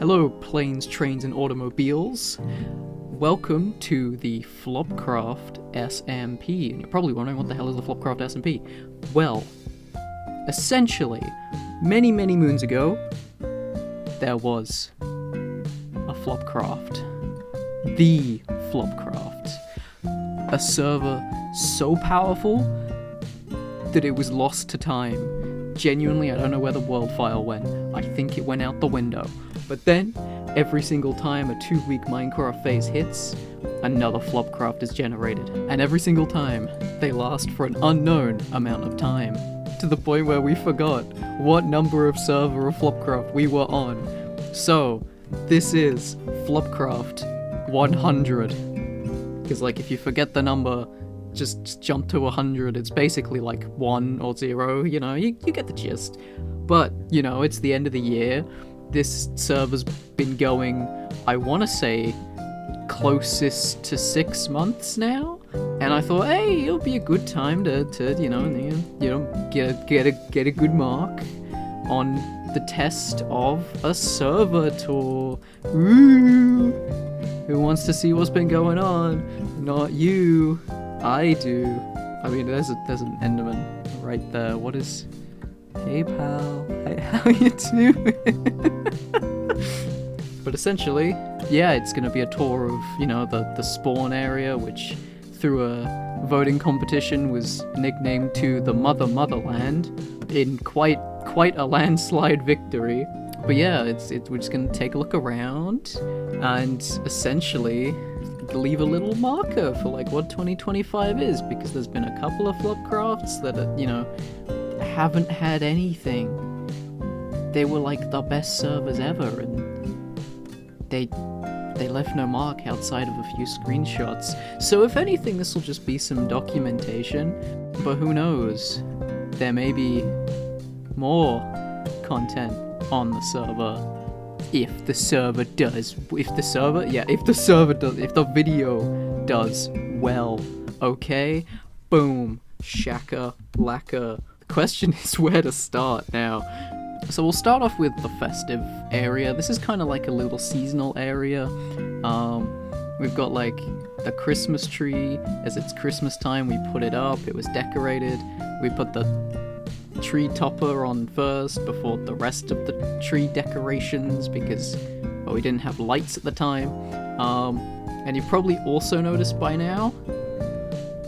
Hello, planes, trains, and automobiles. Welcome to the Flopcraft SMP. And you're probably wondering, what the hell is the Flopcraft SMP? Well, essentially, many moons ago, there was a Flopcraft. The Flopcraft. A server so powerful that it was lost to time. Genuinely, I don't know where the world file went. I think it went out the window. But then, every single time a 2-week Minecraft phase hits, another Flopcraft is generated. And every single time, they last for an unknown amount of time. To the point where we forgot what number of server of Flopcraft we were on. So, this is Flopcraft 100. Because, like, if you forget the number, just jump to 100. It's basically like 1 or 0, you know, you get the gist. But, you know, it's the end of the year. This server's been going, I want to say, closest to 6 months now. And I thought, hey, it'll be a good time to get a good mark on the test of a server tour. Woo! Who wants to see what's been going on? Not you. I do. I mean, there's an Enderman right there. What is... Hey pal, hey, how you doing? But essentially, yeah, it's gonna be a tour of, you know, the spawn area, which through a voting competition was nicknamed to the motherland in quite a landslide victory. But yeah, we're just gonna take a look around and essentially leave a little marker for like what 2025 is, because there's been a couple of Flopcrafts that are, you know, haven't had anything. They were like the best servers ever, and they left no mark outside of a few screenshots. So if anything, this will just be some documentation, but who knows? There may be more content on the server. If the video does well, okay? Boom, shaka, lacka. The question is where to start now. So we'll start off with the festive area. This is kind of like a little seasonal area. We've got like the Christmas tree. As it's Christmas time, we put it up. It was decorated. We put the tree topper on first before the rest of the tree decorations because, well, we didn't have lights at the time. And you've probably also noticed by now,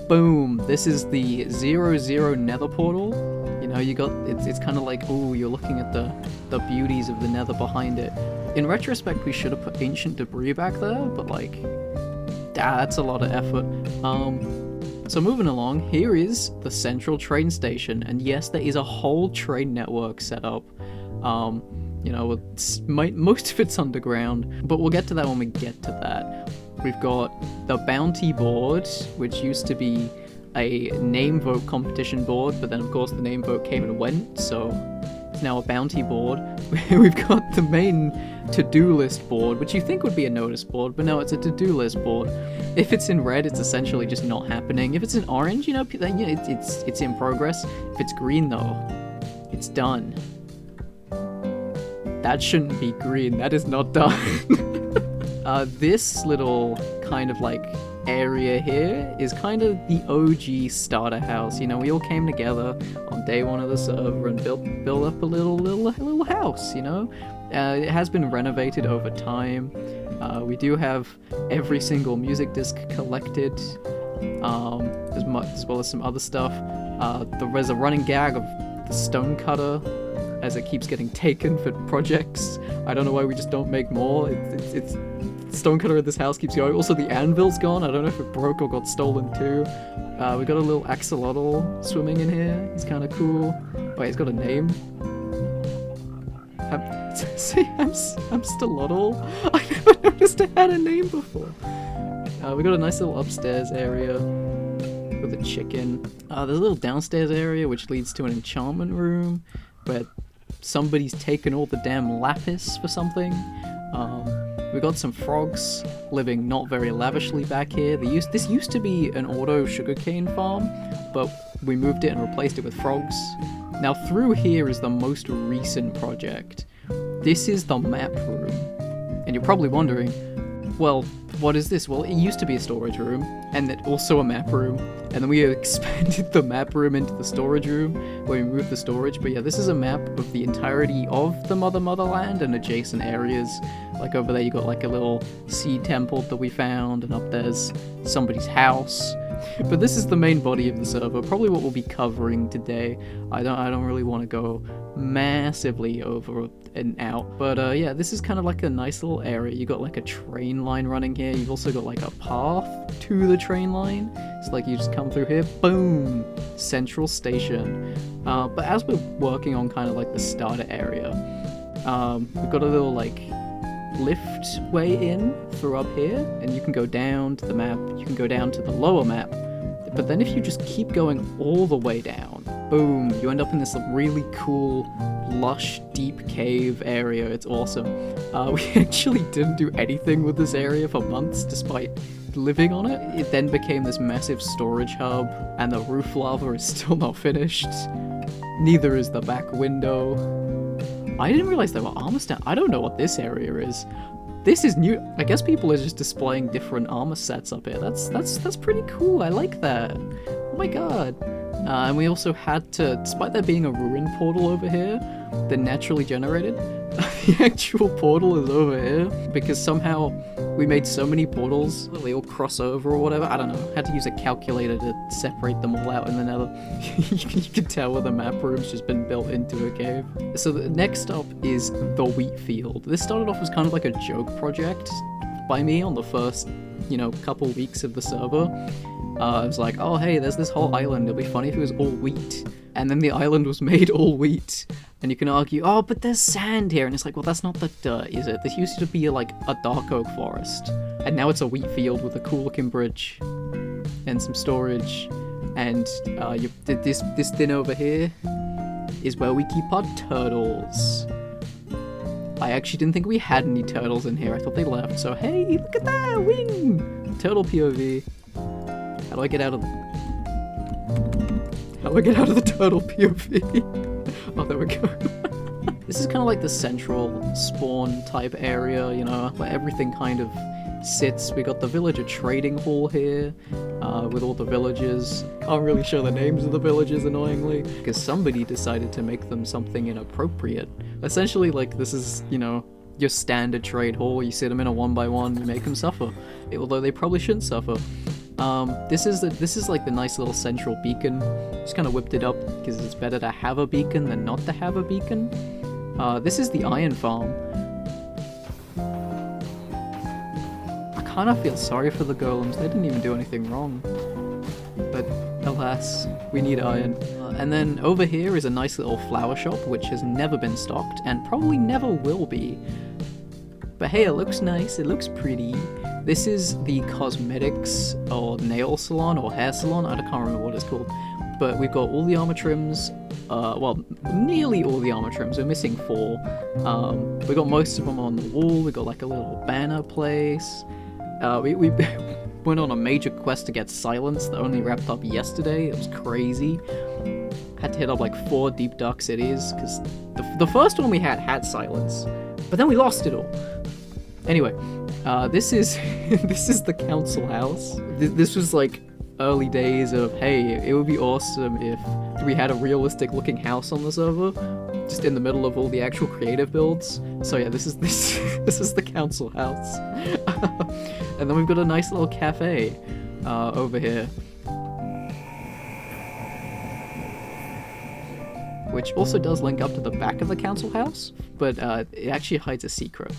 boom, this is the 00 nether portal. You know, you got, it's kind of like, oh, you're looking at the beauties of the nether behind it. In retrospect, we should have put ancient debris back there, but like, that's a lot of effort. So moving along, here is the central train station, and yes, there is a whole train network set up. You know, most of it's underground, but we'll get to that when we get to that. We've got the bounty board, which used to be a name vote competition board, but then of course the name vote came and went, so it's now a bounty board. We've got the main to-do list board, which you think would be a notice board, but no, it's a to-do list board. If it's in red, it's essentially just not happening. If it's in orange, you know, then yeah, it's in progress. If it's green though, it's done. That shouldn't be green, that is not done. This little kind of like area here is kind of the OG starter house. You know, we all came together on day one of the server and built up a little house, you know? It has been renovated over time. We do have every single music disc collected, as well as some other stuff. There's a running gag of the stonecutter as it keeps getting taken for projects. I don't know why we just don't make more. It's stonecutter of this house keeps going. Also, the anvil's gone. I don't know if it broke or got stolen too. We got a little axolotl swimming in here. He's kind of cool. Wait, he's got a name. Hamsterlotl? I never noticed it had a name before. We got a nice little upstairs area with a chicken. There's a little downstairs area which leads to an enchantment room where somebody's taken all the damn lapis for something. We got some frogs living not very lavishly back here. This used to be an auto sugarcane farm, but we moved it and replaced it with frogs. Now through here is the most recent project. This is the map room. And you're probably wondering, well, what is this? Well, it used to be a storage room, and then also a map room, and then we expanded the map room into the storage room, where we moved the storage. But yeah, this is a map of the entirety of the motherland and adjacent areas. Like over there you got like a little seed temple that we found, and up there's somebody's house. But this is the main body of the server, probably what we'll be covering today. I don't really want to go massively over and out, but yeah, this is kind of like a nice little area. You got like a train line running here. You've also got like a path to the train line. It's like you just come through here, boom, central station. But as we're working on kind of like the starter area, we've got a little like lift way in through up here, and you can go down to the map, you can go down to the lower map, but then if you just keep going all the way down, boom, you end up in this really cool, lush, deep cave area. It's awesome. We actually didn't do anything with this area for months despite living on it. It then became this massive storage hub, and the roof lava is still not finished. Neither is the back window. I didn't realize there were armor stands. I don't know what this area is. This is new. I guess people are just displaying different armor sets up here. That's pretty cool. I like that. Oh my god. And we also had to, despite there being a ruin portal over here that naturally generated, the actual portal is over here because somehow we made so many portals that they all cross over or whatever. I don't know. Had to use a calculator to separate them all out in the nether. You can tell where the map room's just been built into a cave. So the next up is the wheat field. This started off as kind of like a joke project by me on the first, couple weeks of the server. I was like, oh hey, there's this whole island, it'll be funny if it was all wheat. And then the island was made all wheat. And you can argue, oh, but there's sand here. And it's like, well, that's not the dirt, is it? This used to be like a dark oak forest. And now it's a wheat field with a cool looking bridge. And some storage. And this thing over here is where we keep our turtles. I actually didn't think we had any turtles in here. I thought they left. So hey, look at that, wing! Turtle POV. How do I get out of the... How do I get out of the turtle POV? Oh, there we go. This is kind of like the central spawn type area, where everything kind of sits. We got the villager trading hall here, with all the villagers. Can't really show the names of the villagers, annoyingly, because somebody decided to make them something inappropriate. Essentially, like, this is, your standard trade hall. You sit them in a 1x1, you make them suffer. Although they probably shouldn't suffer. This is like the nice little central beacon. Just kind of whipped it up because it's better to have a beacon than not to have a beacon. This is the iron farm. I kind of feel sorry for the golems. They didn't even do anything wrong. But alas, we need iron. And then over here is a nice little flower shop which has never been stocked and probably never will be. But hey, it looks nice, it looks pretty. This is the cosmetics or nail salon or hair salon, I can't remember what it's called. But we've got all the armor trims, well, nearly all the armor trims, we're missing 4. We got most of them on the wall, we got like a little banner place. We went on a major quest to get silence that only wrapped up yesterday, it was crazy. Had to hit up like 4 deep dark cities, because the first one we had silence, but then we lost it all. Anyway, this is this is the council house. This was like early days of, hey, it would be awesome if we had a realistic looking house on the server, just in the middle of all the actual creative builds. So yeah, this is the council house. And then we've got a nice little cafe over here, which also does link up to the back of the council house, but it actually hides a secret.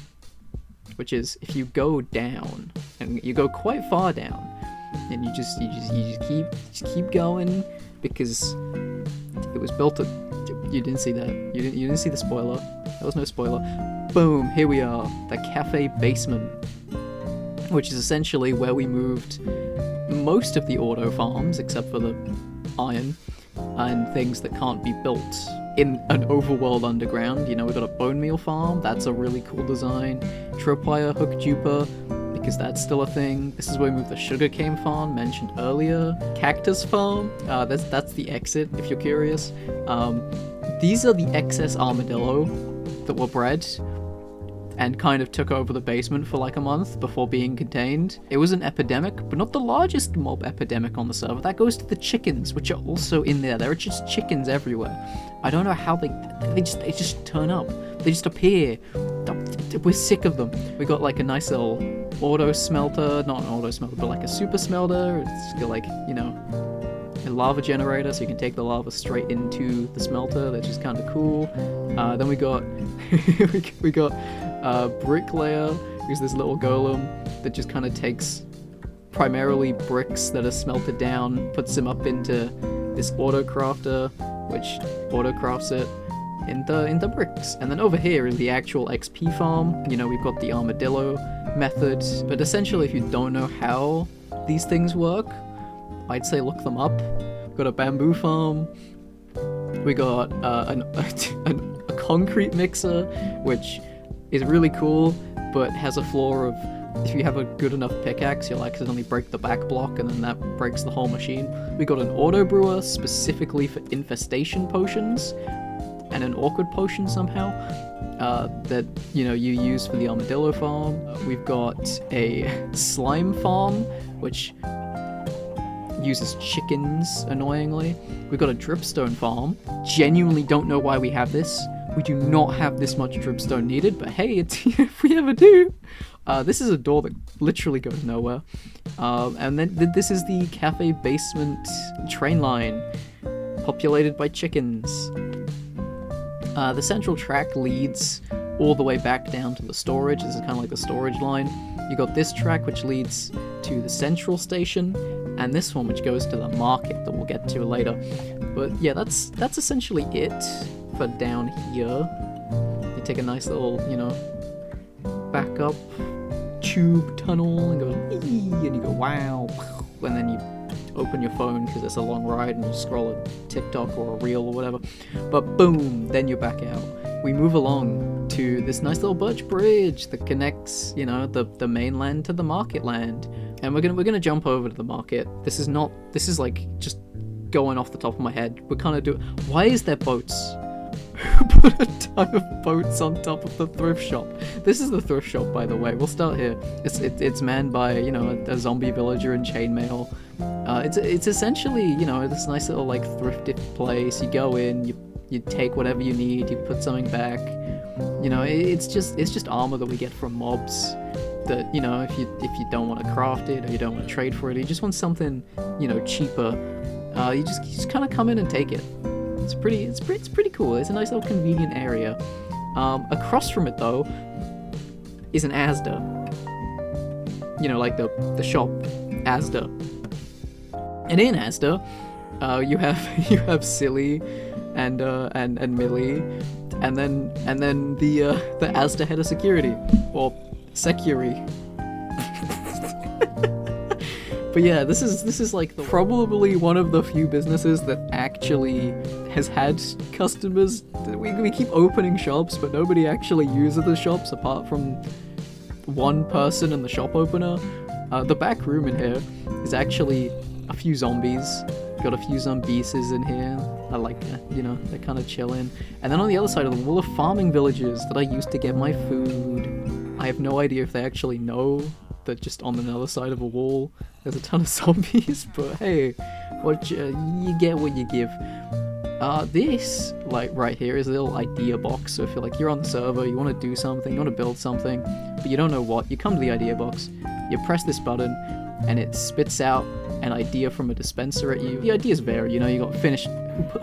Which is, if you go down, and you go quite far down, and you just keep going, because it was built. You didn't see that. You didn't see the spoiler. There was no spoiler. Boom! Here we are, the cafe basement, which is essentially where we moved most of the auto farms, except for the iron and things that can't be built in an overworld underground. We've got a bone meal farm, that's a really cool design. Tripwire hook duper, because that's still a thing. This is where we moved the sugarcane farm, mentioned earlier. Cactus farm, that's the exit, if you're curious. These are the excess armadillo that were bred. and kind of took over the basement for like a month before being contained. It was an epidemic, but not the largest mob epidemic on the server. That goes to the chickens, which are also in there. There are just chickens everywhere. I don't know how they just turn up. They just appear. We're sick of them. We got like a nice little auto smelter, not an auto smelter, but like a super smelter. It's got like, you know, a lava generator, so you can take the lava straight into the smelter. That's just kind of cool. Then we got we got Bricklayer, who's this little golem that just kind of takes primarily bricks that are smelted down, puts them up into this auto crafter, which auto crafts it into bricks. And then over here is the actual XP farm. You know, we've got the armadillo method, but essentially if you don't know how these things work, I'd say look them up. We've got a bamboo farm. We got a concrete mixer, which is really cool, but has a flaw of if you have a good enough pickaxe, you'll accidentally break the back block, and then that breaks the whole machine. We got an auto brewer specifically for infestation potions, and an awkward potion somehow that, you know, you use for the armadillo farm. We've got a slime farm, which uses chickens, annoyingly. We've got a dripstone farm. Genuinely don't know why we have this. We do not have this much dripstone needed, but hey, it's if we ever do. This is a door that literally goes nowhere. And then this is the cafe basement train line, populated by chickens. The central track leads all the way back down to the storage. This is kind of like the storage line. You got this track which leads to the central station, and this one which goes to the market that we'll get to later. But yeah, that's essentially it for down here. You take a nice little, you know, back up tube tunnel and go and you go wow, and then you open your phone because it's a long ride and you scroll a TikTok or a reel or whatever, but boom, then you're back out. We move along to this nice little birch bridge that connects, you know, the mainland to the market land, and we're gonna jump over to the market. This is like just going off the top of my head. We're kind of why is there boats? Who put a ton of boats on top of the thrift shop? This is the thrift shop, by the way. We'll start here. It's manned by, you know, a zombie villager in chainmail. It's essentially, you know, this nice little like thrifty place. You go in, you take whatever you need, you put something back. You know, it's just armor that we get from mobs. That, you know, if you don't want to craft it or you don't want to trade for it, you just want something, you know, cheaper. You just kind of come in and take it. It's pretty cool. It's a nice little convenient area. Across from it though is an Asda. You know, like the shop Asda. And in Asda, you have Silly and Millie, and then the Asda head of security, or Securi. But yeah, this is like probably one of the few businesses that actually has had customers. We keep opening shops, but nobody actually uses the shops apart from one person and the shop opener. The back room in here is actually a few zombies. Got a few zombies in here. I like that, you know, they're kind of chilling. And then on the other side of the wall are farming villages that I used to get my food. I have no idea if they actually know that just on another side of a wall there's a ton of zombies, but hey, you get what you give. This, like right here, is a little idea box. So if you're like, you're on the server, you want to do something, you want to build something, but you don't know what, you come to the idea box, you press this button, and it spits out an idea from a dispenser at you. The ideas vary, you know, you got finished,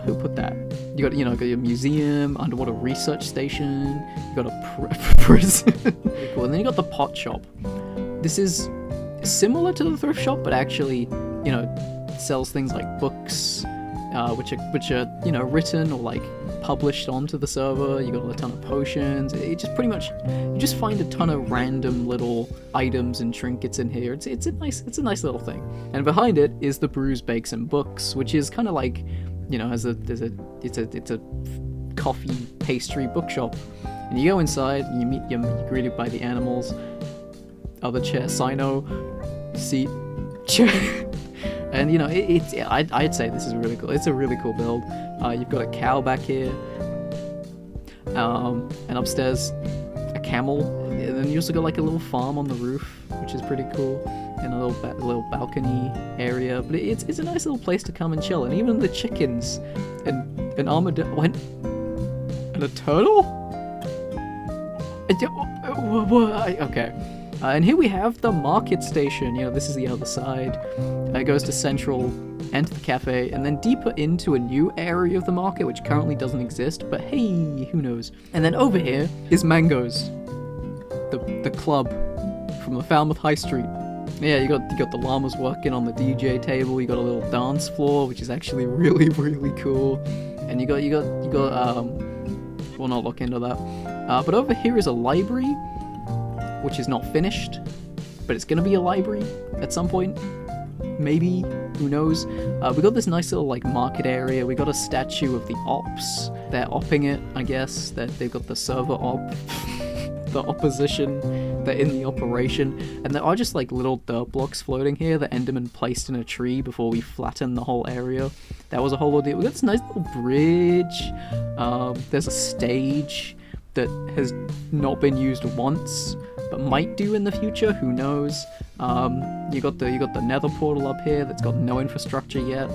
who put that? You got, you know, got your museum, underwater research station, you got a prison. Cool. And then you got the pot shop. This is similar to the thrift shop, but actually, you know, sells things like books, which are, you know, written or like published onto the server. You got a ton of potions. It just pretty much, you just find a ton of random little items and trinkets in here. It's a nice little thing. And behind it is the Brews, Bakes and Books, which is kind of like, you know, it's a coffee pastry bookshop. And you go inside and you're greeted by the animals. Other chair, Sino, seat, chair. And you know, I'd say this is really cool. It's a really cool build. You've got a cow back here, and upstairs a camel. And then you also got like a little farm on the roof, which is pretty cool, and a little balcony area. But it's a nice little place to come and chill. And even the chickens and an armadillo went and a turtle. Okay. And here we have the market station. You know, this is the other side. It goes to Central, enter the cafe, and then deeper into a new area of the market, which currently doesn't exist, but hey, who knows. And then over here is Mango's, the club from the Falmouth High Street. Yeah, you got the llamas working on the DJ table, you got a little dance floor, which is actually really, really cool. And you got we'll not look into that. But over here is a library, which is not finished, but it's gonna be a library at some point. Maybe, who knows. We got this nice little like market area. We got a statue of the ops. They're opping it, I guess. They've got the server op, the opposition. They're in the operation, and there are just like little dirt blocks floating here that Enderman placed in a tree before we flattened the whole area. That was a whole ordeal. We got this nice little bridge. There's a stage that has not been used once, but might do in the future, who knows. You got the nether portal up here that's got no infrastructure yet.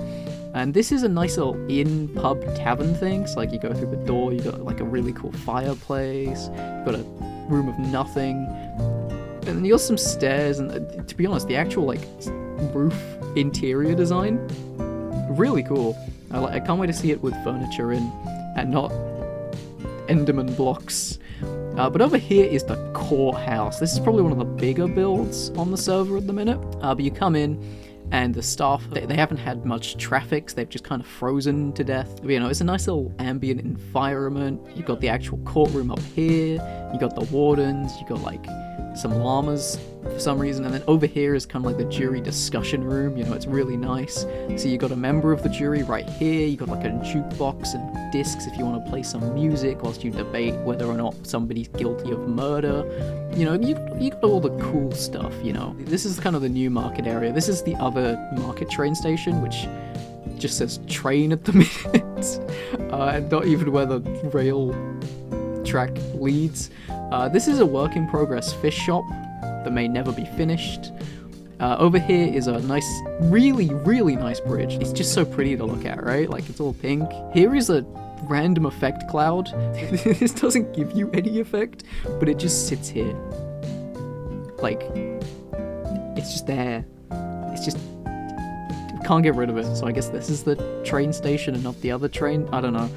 And this is a nice little inn, pub, tavern thing. So like you go through the door, you got like a really cool fireplace, you got a room of nothing, and then you got some stairs, and to be honest, the actual like roof interior design, really cool. I can't wait to see it with furniture in, and not Enderman blocks. But over here is the courthouse. This is probably one of the bigger builds on the server at the minute. But you come in, and the staff, they haven't had much traffic, so they've just kind of frozen to death. But, you know, it's a nice little ambient environment. You've got the actual courtroom up here, you got the wardens, you got like some llamas for some reason, and then over here is kind of like the jury discussion room. You know, it's really nice. So you got a member of the jury right here, you got like a jukebox and discs if you want to play some music whilst you debate whether or not somebody's guilty of murder. You know, you got all the cool stuff, you know. This is kind of the new market area. This is the other market train station, which just says train at the minute, and not even where the rail track leads. This is a work in progress fish shop that may never be finished. Over here is a nice, really, really nice bridge. It's just so pretty to look at, right? Like, it's all pink. Here is a random effect cloud. This doesn't give you any effect, but it just sits here. Like, it's just there. It's just, can't get rid of it. So I guess this is the train station and not the other train. I don't know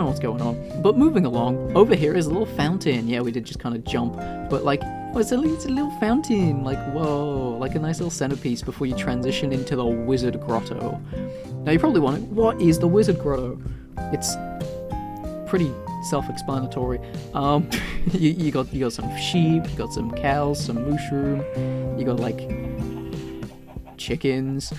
what's going on. But moving along, over here is a little fountain. Yeah, we did just kind of jump, but like, it's a little fountain. Like, whoa, like a nice little centerpiece before you transition into the wizard grotto. Now you're probably wondering, what is the wizard grotto? It's pretty self-explanatory. You got some sheep, you got some cows, some mushroom, you got like chickens.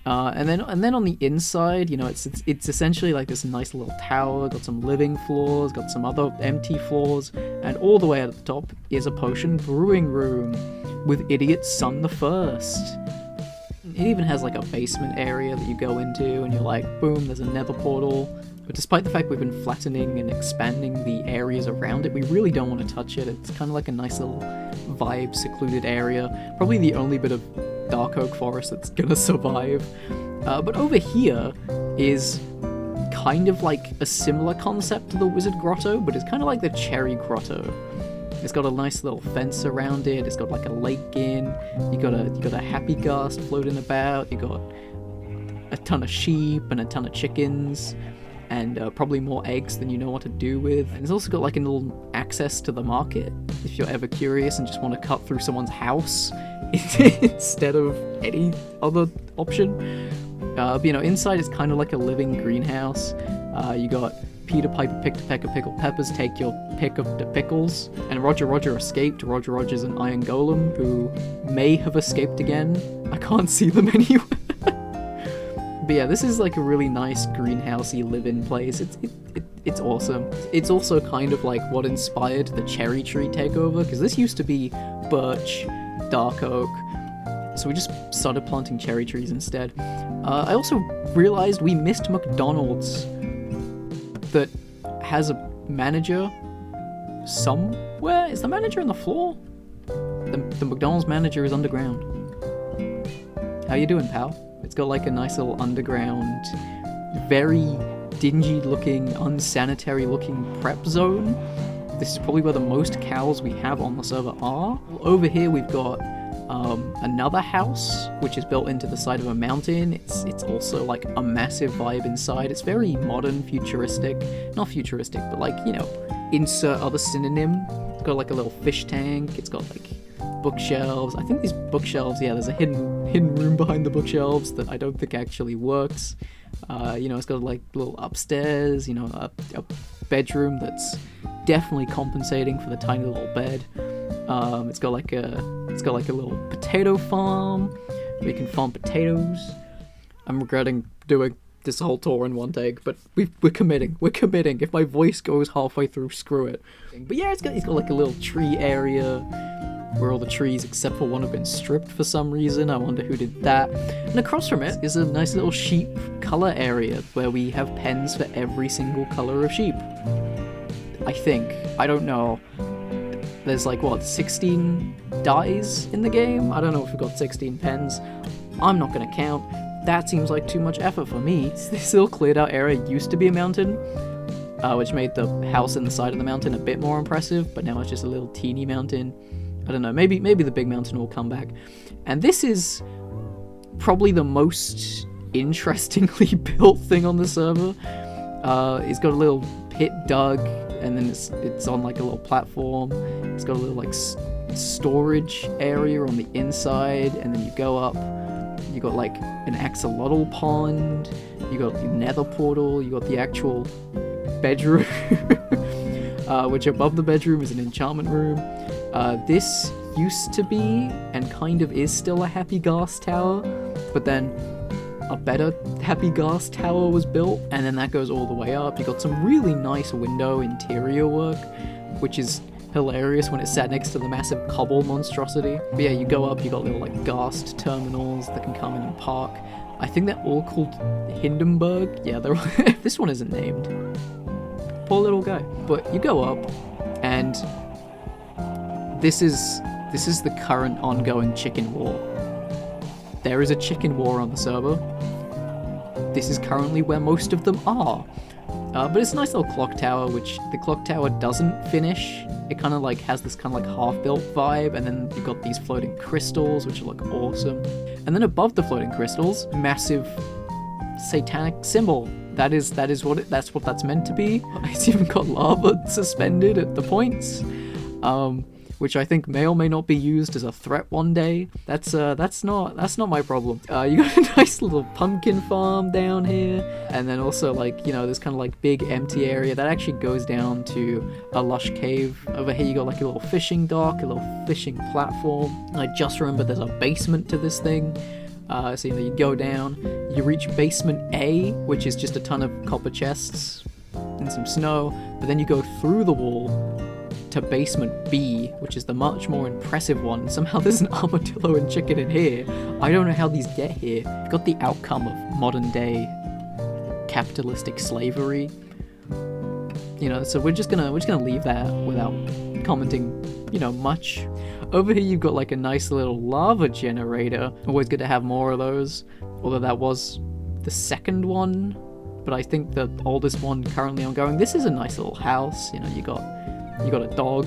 And then on the inside, you know, it's essentially like this nice little tower, got some living floors, got some other empty floors, and all the way at the top is a potion brewing room with Idiot Son the First. It even has like a basement area that you go into, and you're like, boom, there's a nether portal. But despite the fact we've been flattening and expanding the areas around it, we really don't want to touch it. It's kind of like a nice little vibe, secluded area. Probably the only bit of dark oak forest that's gonna survive. But over here is kind of like a similar concept to the Wizard Grotto, but it's kind of like the Cherry Grotto. It's got a nice little fence around it, it's got like a lake in, you got a happy gust floating about, you got a ton of sheep and a ton of chickens, and probably more eggs than you know what to do with. And it's also got like a little access to the market if you're ever curious and just want to cut through someone's house instead of any other option. But you know, inside is kind of like a living greenhouse. You got Peter Piper picked a peck of pickled peppers, take your pick of the pickles. And Roger escaped. Roger's an iron golem who may have escaped again. I can't see them anywhere. But yeah, this is like a really nice greenhousey live-in place. It's awesome. It's also kind of like what inspired the cherry tree takeover, because this used to be birch, dark oak, so we just started planting cherry trees instead. I also realized we missed McDonald's that has a manager somewhere. Is the manager on the floor? the McDonald's manager is underground. How you doing, pal? It's got like a nice little underground, very dingy looking, unsanitary looking prep zone. This is probably where the most cows we have on the server are. Over here we've got another house, which is built into the side of a mountain. It's also like a massive vibe inside. It's very modern, futuristic. Not futuristic, but like, you know, insert other synonym. It's got like a little fish tank. It's got like bookshelves. I think these bookshelves, yeah, there's a hidden room behind the bookshelves that I don't think actually works. You know, it's got like little upstairs, you know, a bedroom that's definitely compensating for the tiny little bed. It's got like a little potato farm where you can farm potatoes. I'm regretting doing this whole tour in one take, but we're committing. If my voice goes halfway through, screw it. But yeah, it's got like a little tree area where all the trees except for one have been stripped for some reason. I wonder who did that. And across from it is a nice little sheep color area where we have pens for every single color of sheep. I think. I don't know. There's like, what, 16 dyes in the game? I don't know if we've got 16 pens. I'm not gonna count. That seems like too much effort for me. This little cleared out area used to be a mountain, which made the house in the side of the mountain a bit more impressive, but now it's just a little teeny mountain. I don't know, maybe the big mountain will come back. And this is probably the most interestingly built thing on the server. It's got a little pit dug, and then it's on like a little platform. It's got a little like storage area on the inside, and then you go up, you got like an axolotl pond, you got the nether portal, you got the actual bedroom, which above the bedroom is an enchantment room. This used to be, and kind of is still, a happy gas tower, but then a better happy gas tower was built, and then that goes all the way up. You got some really nice window interior work, which is hilarious when it's sat next to the massive cobble monstrosity. But yeah, you go up, you got little like ghast terminals that can come in and park. I think they're all called Hindenburg. Yeah, they're this one isn't named. Poor little guy. But you go up, and this is the current ongoing chicken war. There is a chicken war on the server. This is currently where most of them are. But it's a nice little clock tower, which the clock tower doesn't finish. It kind of like has this kind of like half-built vibe, and then you've got these floating crystals, which look awesome. And then above the floating crystals, massive satanic symbol. That's what that's meant to be. It's even got lava suspended at the points. Which I think may or may not be used as a threat one day. That's not my problem. You got a nice little pumpkin farm down here, and then also like, you know, this kind of like big empty area that actually goes down to a lush cave. Over here you got like a little fishing dock, a little fishing platform. And I just remembered there's a basement to this thing. So you know, you go down, you reach basement A, which is just a ton of copper chests and some snow, but then you go through the wall to basement B, which is the much more impressive one. Somehow there's an armadillo and chicken in here. I don't know how these get here. You've got the outcome of modern day capitalistic slavery. You know, so we're just gonna leave that without commenting, you know, much. Over here you've got like a nice little lava generator. Always good to have more of those. Although that was the second one, but I think the oldest one currently ongoing. This is a nice little house. You know, you got a dog,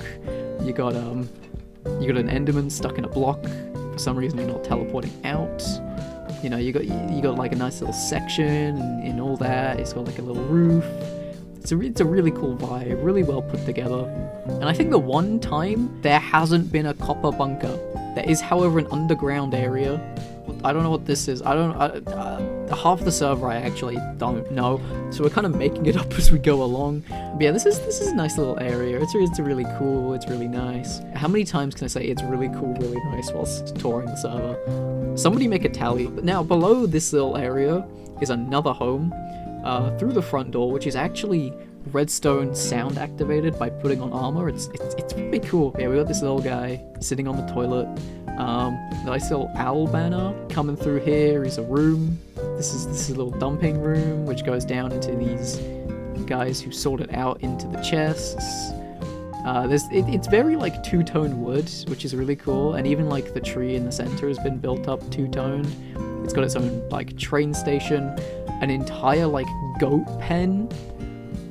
you got an Enderman stuck in a block. For some reason you're not teleporting out. You know, you got like a nice little section and all that. It's got like a little roof. It's a really cool vibe, really well put together. And I think the one time there hasn't been a copper bunker. There is, however, an underground area. I don't know what this is. Half the server I actually don't know, so we're kind of making it up as we go along. But yeah, this is a nice little area. It's really cool. It's really nice. How many times can I say it's really cool, really nice whilst touring the server? Somebody make a tally. Now below this little area is another home through the front door, which is actually redstone sound activated by putting on armor. It's pretty cool. Yeah, we got this little guy sitting on the toilet. Nice little owl banner coming through here is a room. This is a little dumping room, which goes down into these guys who sort it out into the chests. It's very like two-tone wood, which is really cool, and even like the tree in the center has been built up two-toned. It's got its own like train station, an entire like goat pen,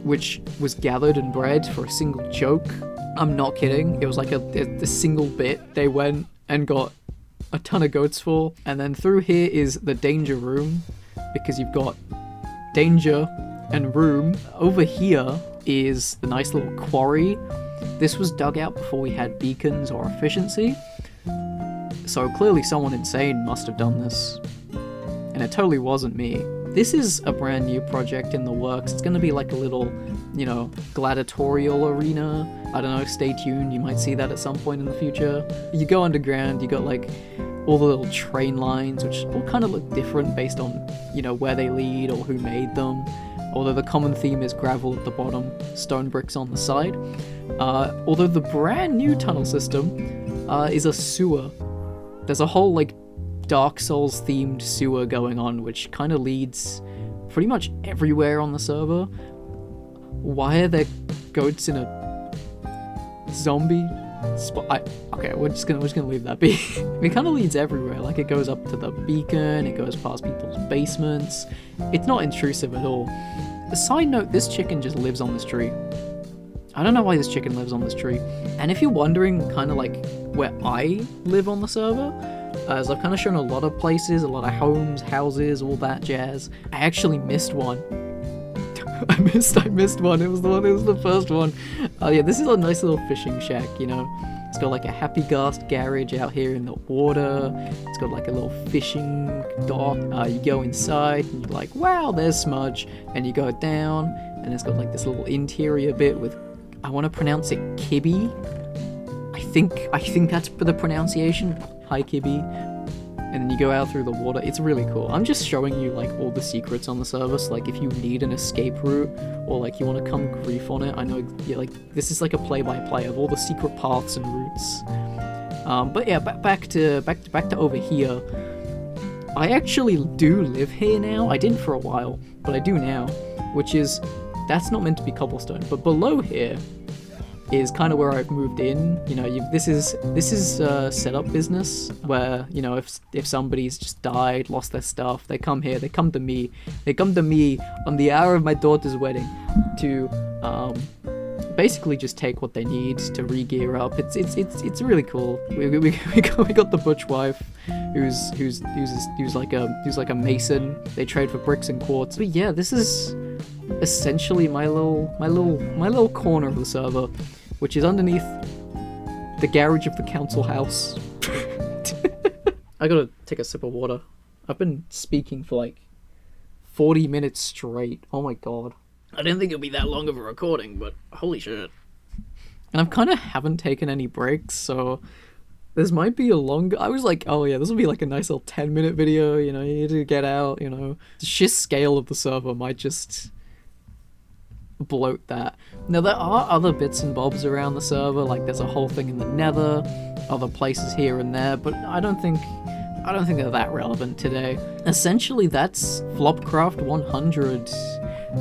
which was gathered and bred for a single joke. I'm not kidding. It was like a single bit they went and got a ton of goats for. And then through here is the danger room, because you've got danger and room. Over here is the nice little quarry. This was dug out before we had beacons or efficiency. So clearly someone insane must have done this. And it totally wasn't me. This is a brand new project in the works. It's gonna be like a little, gladiatorial arena. I don't know, stay tuned, you might see that at some point in the future. You go underground, you got like all the little train lines, which all kind of look different based on, where they lead or who made them. Although the common theme is gravel at the bottom, stone bricks on the side. Although the brand new tunnel system is a sewer. There's a whole like Dark Souls themed sewer going on, which kind of leads pretty much everywhere on the server. Why are there goats in a zombie spot? Okay, we're just gonna leave that be. It kind of leads everywhere. Like it goes up to the beacon, it goes past people's basements. It's not intrusive at all. A side note: this chicken just lives on this tree. I don't know why this chicken lives on this tree. And if you're wondering, kind of like where I live on the server. As I've kind of shown a lot of places, a lot of homes, houses, all that jazz. I actually missed one. I missed one. It was the first one. Yeah, this is a nice little fishing shack, It's got like a happy ghast garage out here in the water. It's got like a little fishing dock. You go inside and you're like, wow, there's Smudge. And you go down and it's got like this little interior bit with, I want to pronounce it Kibby. I think that's the pronunciation. Hi Kibby. And then you go out through the water. It's really cool. I'm just showing you like all the secrets on the server. So like if you need an escape route or like you want to come grief on it, I know this is like a play-by-play of all the secret paths and routes. But yeah, back to over here. I actually do live here now. I didn't for a while, but I do now. Which is, that's not meant to be cobblestone, but below here is kind of where I've moved in. This is setup business where, if somebody's just died, lost their stuff, they come here, they come to me on the hour of my daughter's wedding to basically just take what they need to re-gear up. It's really cool. We got the butch wife who's like a mason. They trade for bricks and quartz. But yeah, this is essentially my little corner of the server, which is underneath the garage of the council house. I gotta take a sip of water. I've been speaking for like 40 minutes straight. Oh my god. I didn't think it'd be that long of a recording, but holy shit. And I've kind of haven't taken any breaks, so this might be a longer... I was like, oh yeah, this will be like a nice little 10-minute video, you need to get out, The sheer scale of the server might just bloat that. Now there are other bits and bobs around the server, like there's a whole thing in the nether, other places here and there, but I don't think they're that relevant today. Essentially that's Flopcraft 100,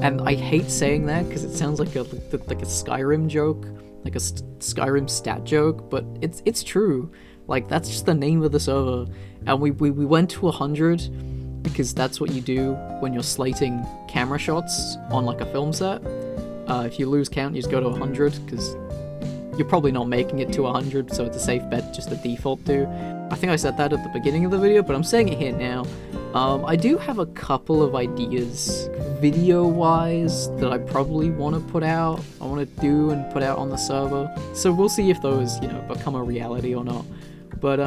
and I hate saying that because it sounds like a Skyrim joke, like a Skyrim stat joke, but it's true. Like that's just the name of the server, and we went to 100 because that's what you do when you're slating camera shots on like a film set. If you lose count, you just go to 100 because you're probably not making it to 100, so it's a safe bet just to default to. I think I said that at the beginning of the video, but I'm saying it here now. I do have a couple of ideas video-wise that I probably want to put out. I want to do and put out on the server. So we'll see if those, become a reality or not. But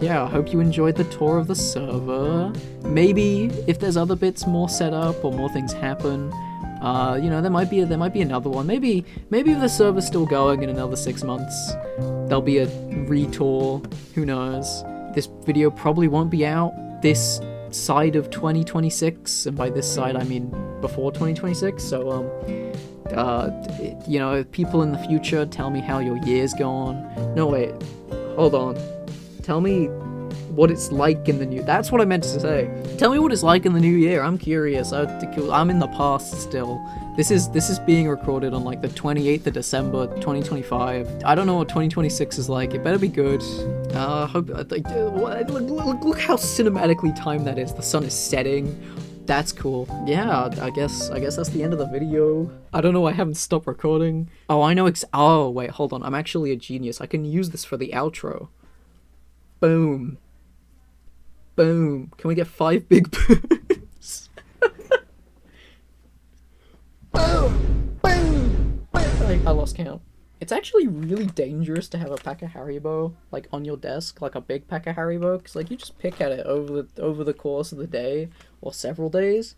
yeah, I hope you enjoyed the tour of the server. Maybe if there's other bits more set up or more things happen, there might be another one. Maybe if the server's still going in another 6 months, there'll be a retour. Who knows? This video probably won't be out this side of 2026, and by this side I mean before 2026. So if people in the future tell me how your year's gone. No wait, hold on. Tell me what it's like in the new. That's what I meant to say. Tell me what it's like in the new year. I'm curious. I'm in the past still. This is being recorded on like the 28th of December, 2025. I don't know what 2026 is like. It better be good. Hope look how cinematically timed that is. The sun is setting. That's cool. Yeah, I guess that's the end of the video. I don't know, I haven't stopped recording. Oh, I know oh, wait, hold on. I'm actually a genius. I can use this for the outro. Boom. Boom. Can we get 5 big booms? Boom. Boom. Boom. I lost count. It's actually really dangerous to have a pack of Haribo, like, on your desk, like a big pack of Haribo, because, like, you just pick at it over the course of the day, or several days,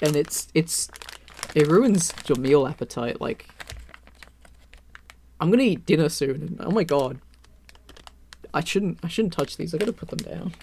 and it ruins your meal appetite. Like, I'm gonna eat dinner soon, and oh my god, I shouldn't touch these. I gotta put them down.